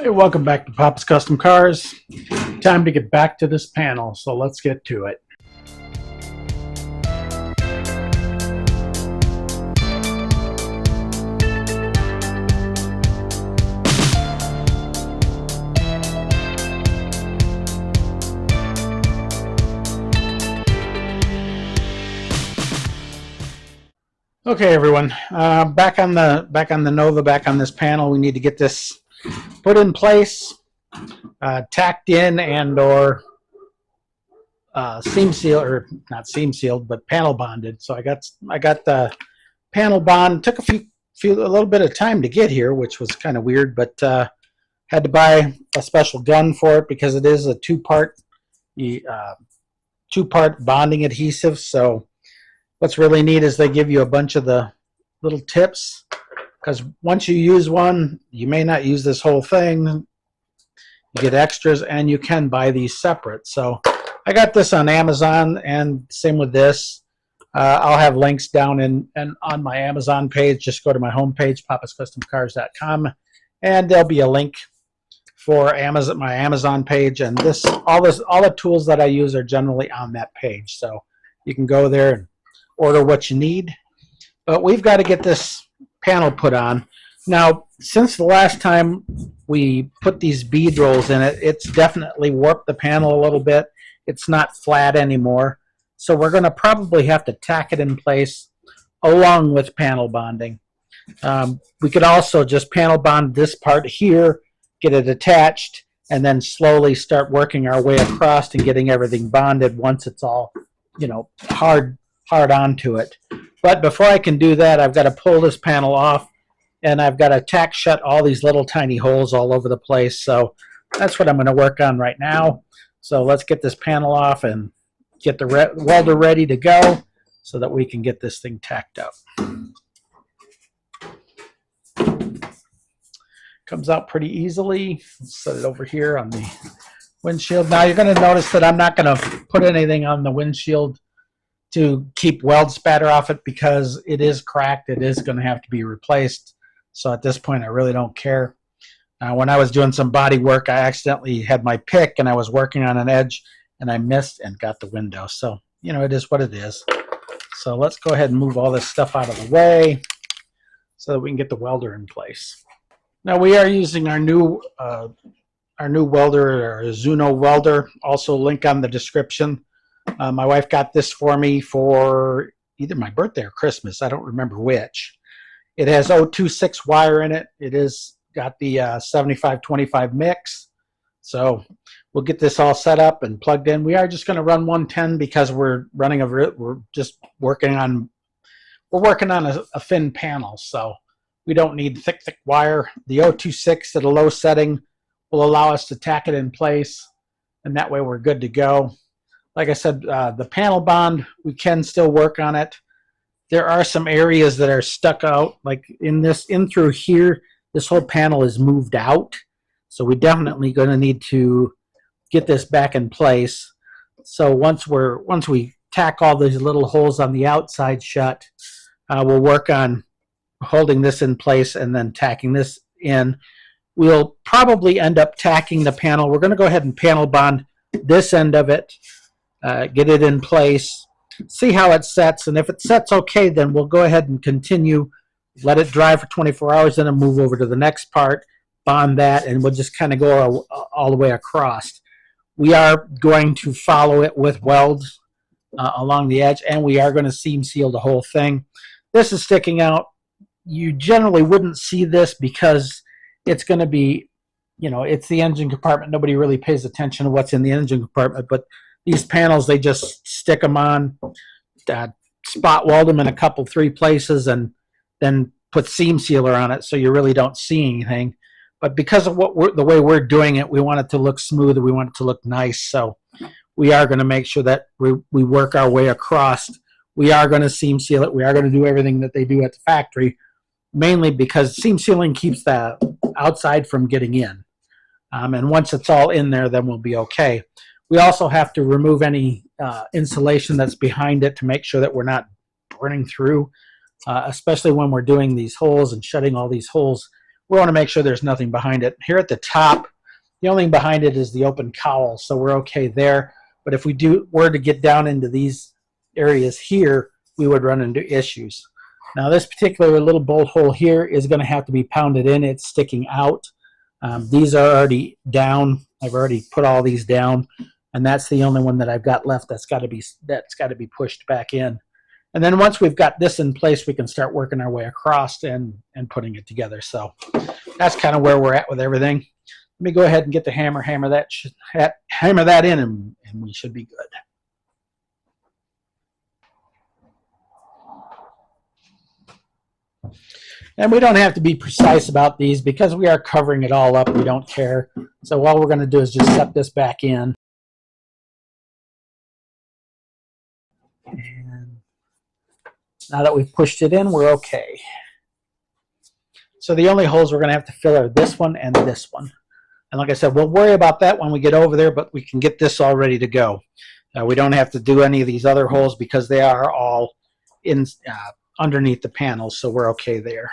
Hey, welcome back to Papa's Custom Cars. Time to get back to this panel, so let's get to it. Okay, everyone, back on the Nova, back on this panel. We need to get this put in place, tacked in, and or seam sealed, or not seam sealed, but panel bonded. So I got the panel bond. Took a little bit of time to get here, which was kind of weird, but had to buy a special gun for it because it is a two-part bonding adhesive. So what's really neat is they give you a bunch of the little tips, because once you use one, you may not use this whole thing. You get extras, and you can buy these separate. So I got this on Amazon, and same with this. I'll have links down and on my Amazon page. Just go to my homepage, papascustomcars.com, and there'll be a link for my Amazon page. And all the tools that I use are generally on that page, so you can go there and order what you need. But we've got to get this panel put on. Now, since the last time we put these bead rolls in it, it's definitely warped the panel a little bit. It's not flat anymore. So we're going to probably have to tack it in place along with panel bonding. We could also just panel bond this part here, get it attached, and then slowly start working our way across and getting everything bonded once it's all, hard onto it. But before I can do that, I've got to pull this panel off, and I've got to tack shut all these little tiny holes all over the place. So that's what I'm going to work on right now. So let's get this panel off and get the welder ready to go so that we can get this thing tacked up. Comes out pretty easily. Let's set it over here on the windshield. Now you're going to notice that I'm not going to put anything on the windshield to keep weld spatter off it, because it is cracked. It is going to have to be replaced. So at this point, I really don't care. When I was doing some body work, I accidentally had my pick and I was working on an edge and I missed and got the window. So, it is what it is. So let's go ahead and move all this stuff out of the way so that we can get the welder in place. Now we are using our new welder, our Zuno welder. Also link on the description. My wife got this for me for either my birthday or Christmas. I don't remember which. It has 026 wire in it. It is got the 75-25 mix. So we'll get this all set up and plugged in. We are just going to run 110 because we're working on a thin panel. So we don't need thick wire. The 026 at a low setting will allow us to tack it in place, and that way we're good to go. Like I said, the panel bond, we can still work on it. There are some areas that are stuck out, like in through here, this whole panel is moved out. So we definitely going to need to get this back in place. So once we tack all these little holes on the outside shut, we'll work on holding this in place and then tacking this in. We'll probably end up tacking the panel. We're going to go ahead and panel bond this end of it. Get it in place, see how it sets, and if it sets okay, then we'll go ahead and continue, let it dry for 24 hours, and then move over to the next part, bond that, and we'll just kind of go all the way across. We are going to follow it with welds along the edge, and we are going to seam seal the whole thing. This is sticking out. You generally wouldn't see this because it's going to be, it's the engine compartment. Nobody really pays attention to what's in the engine compartment, but these panels, they just stick them on, spot weld them in a couple, 3 places, and then put seam sealer on it so you really don't see anything. But because of the way we're doing it, we want it to look smooth, and we want it to look nice. So we are going to make sure that we work our way across. We are going to seam seal it. We are going to do everything that they do at the factory, mainly because seam sealing keeps the outside from getting in. And once it's all in there, then we'll be okay. We also have to remove any insulation that's behind it to make sure that we're not burning through, especially when we're doing these holes and shutting all these holes. We want to make sure there's nothing behind it. Here at the top, the only thing behind it is the open cowl, so we're okay there. But if we were to get down into these areas here, we would run into issues. Now this particular little bolt hole here is going to have to be pounded in. It's sticking out. These are already down. I've already put all these down, and that's the only one that I've got left that's got to be pushed back in. And then once we've got this in place, we can start working our way across and putting it together. So that's kind of where we're at with everything. Let me go ahead and get the hammer that in, and we should be good. And we don't have to be precise about these because we are covering it all up. We don't care. So all we're going to do is just set this back in. And now that we've pushed it in, we're okay. So the only holes we're going to have to fill are this one and this one. And like I said, we'll worry about that when we get over there, but we can get this all ready to go. We don't have to do any of these other holes because they are all in underneath the panels, so we're okay there.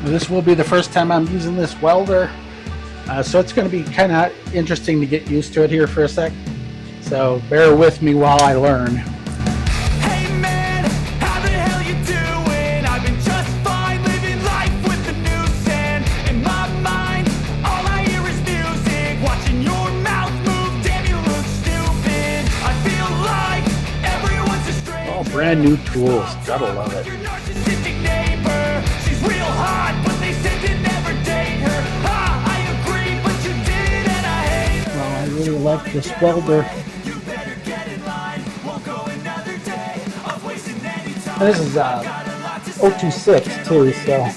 This will be the first time I'm using this welder, so it's going to be kind of interesting to get used to it here for a sec. So bear with me while I learn. Hey man, how the hell you doing? I've been just fine living life with the noose and in my mind, all I hear is music. Watching your mouth move, damn you look stupid. I feel like everyone's a stranger. All brand new tools, gotta love it. Your narcissistic neighbor, she's real hot, but they said to never date her. Ha, I agree, but you did and I hate her. Well, I really like this welder. And this is 026 too, so.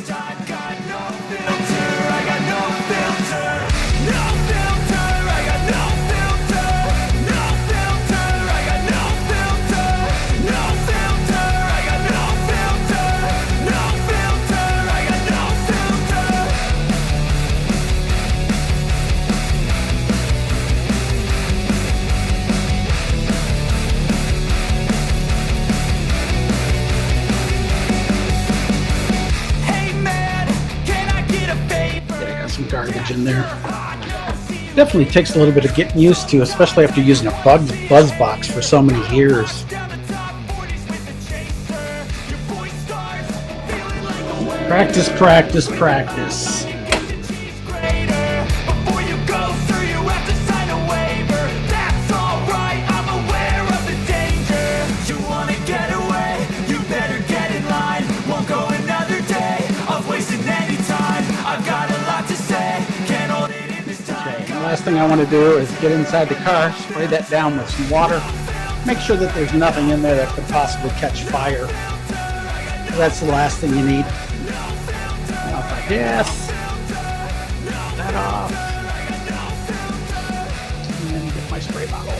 Some garbage in there. Definitely takes a little bit of getting used to, especially after using a buzz box for so many years. Practice, practice, practice. Last thing I want to do is get inside the car, spray that down with some water, make sure that there's nothing in there that could possibly catch fire. That's the last thing you need. Off my gas, that off, and then get my spray bottle.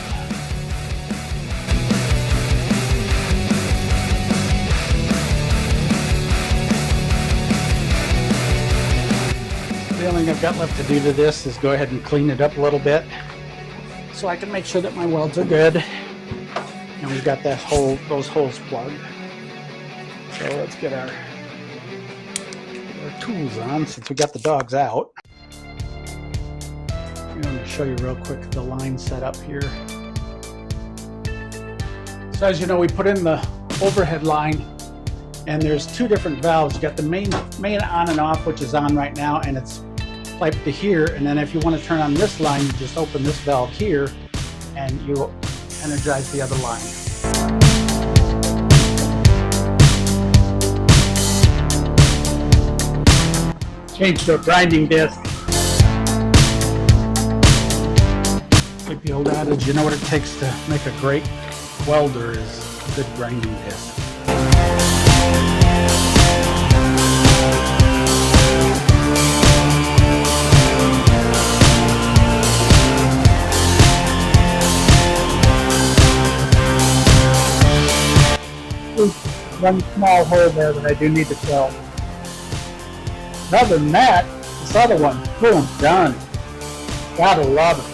The only thing I've got left to do to this is go ahead and clean it up a little bit so I can make sure that my welds are good. And we've got those holes plugged. So let's get our tools on since we got the dogs out. I'm going to show you real quick the line set up here. So as you know, we put in the overhead line, and there's two different valves. You got the main on and off, which is on right now, and it's piped to here. And then if you want to turn on this line, you just open this valve here and you energize the other line. Change to a grinding disc. Like the old adage, you know what it takes to make a great welder is a good grinding disc. One small hole there that I do need to fill. Other than that, This other one, boom, done. Gotta love it.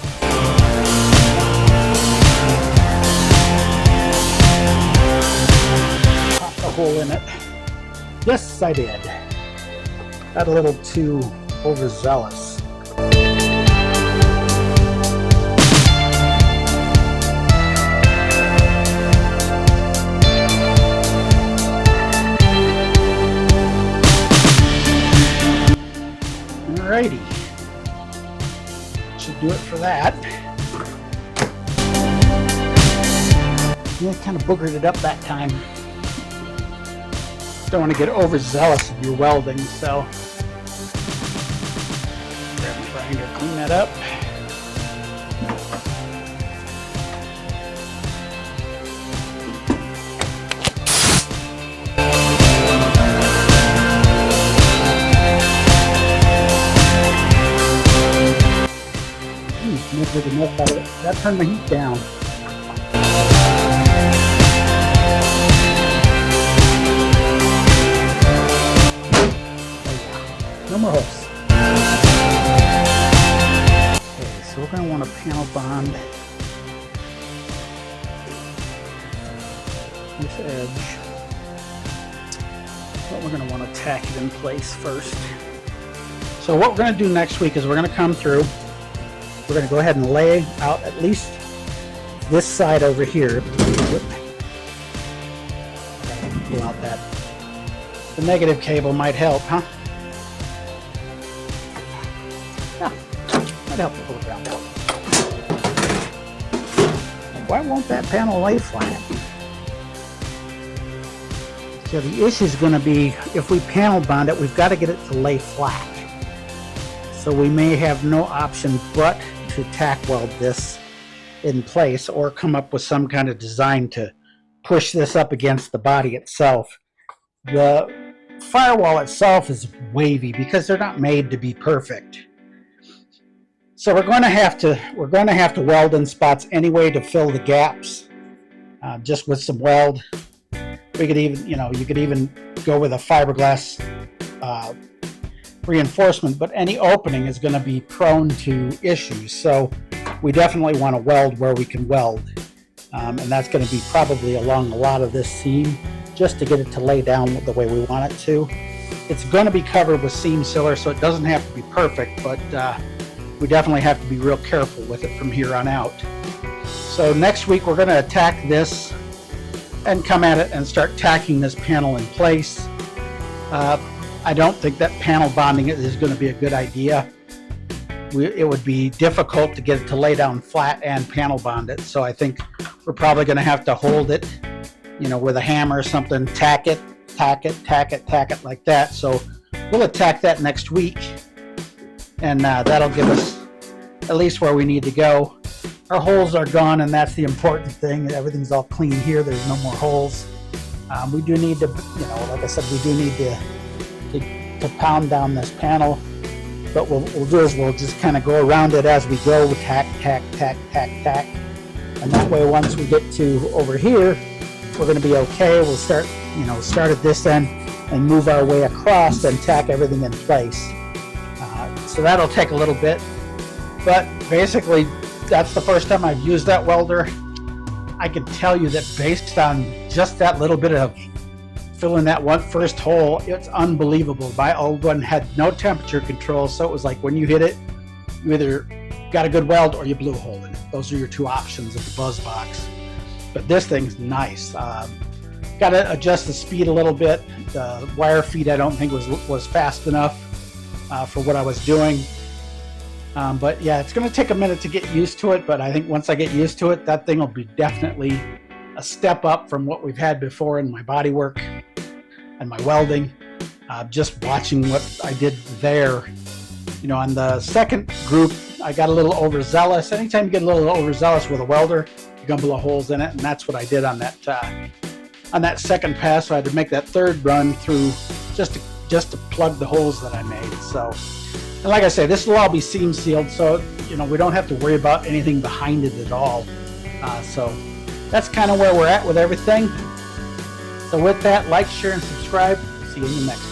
Popped a hole in it. Yes, I did. Got a little too overzealous. Alrighty. Should do it for that. Yeah, kind of boogered it up that time. Don't want to get overzealous if you're welding, so grab my grinder, clean that up. Make enough out of it. That turned my heat down. No more holes. Okay, so we're going to want to panel bond this edge, but we're going to want to tack it in place first. So what we're going to do next week is we're going to come through. We're going to go ahead and lay out at least this side over here. Pull out that. The negative cable might help, huh? Yeah, might help to pull it around. Why won't that panel lay flat? So the issue is going to be if we panel bond it, we've got to get it to lay flat. So we may have no option but to tack weld this in place or come up with some kind of design to push this up against the body itself. The firewall itself is wavy because they're not made to be perfect. So we're going to have to weld in spots anyway to fill the gaps, just with some weld. We could even, you could even go with a fiberglass reinforcement, but any opening is going to be prone to issues. So we definitely want to weld where we can weld, and that's going to be probably along a lot of this seam just to get it to lay down the way we want it to. It's going to be covered with seam sealer, so it doesn't have to be perfect, but we definitely have to be real careful with it from here on out. So next week we're going to attack this and come at it and start tacking this panel in place. I don't think that panel bonding it is going to be a good idea. It would be difficult to get it to lay down flat and panel bond it. So I think we're probably going to have to hold it, with a hammer or something, tack it like that. So we'll attack that next week, and that'll give us at least where we need to go. Our holes are gone, and that's the important thing. Everything's all clean here. There's no more holes. We do need to, like I said, we do need to pound down this panel, but what we'll do is we'll just kind of go around it as we go, tack, and that way once we get to over here, we're going to be okay. We'll start at this end and move our way across and tack everything in place. So that'll take a little bit, but basically that's the first time I've used that welder. I can tell you that based on just that little bit of filling that one first hole, it's unbelievable. My old one had no temperature control, so it was like when you hit it, you either got a good weld or you blew a hole in it. Those are your two options of the buzz box. But this thing's nice. Got to adjust the speed a little bit. The wire feed I don't think was fast enough for what I was doing. But yeah, it's going to take a minute to get used to it, but I think once I get used to it, that thing will be definitely a step up from what we've had before in my body work and my welding. Just watching what I did there. On the second group, I got a little overzealous. Anytime you get a little overzealous with a welder, you're going to blow holes in it, and that's what I did on that second pass. So I had to make that third run through just to plug the holes that I made. So, and like I say, this will all be seam sealed, so we don't have to worry about anything behind it at all. So that's kind of where we're at with everything. So with that, like, share, and subscribe. See you in the next one.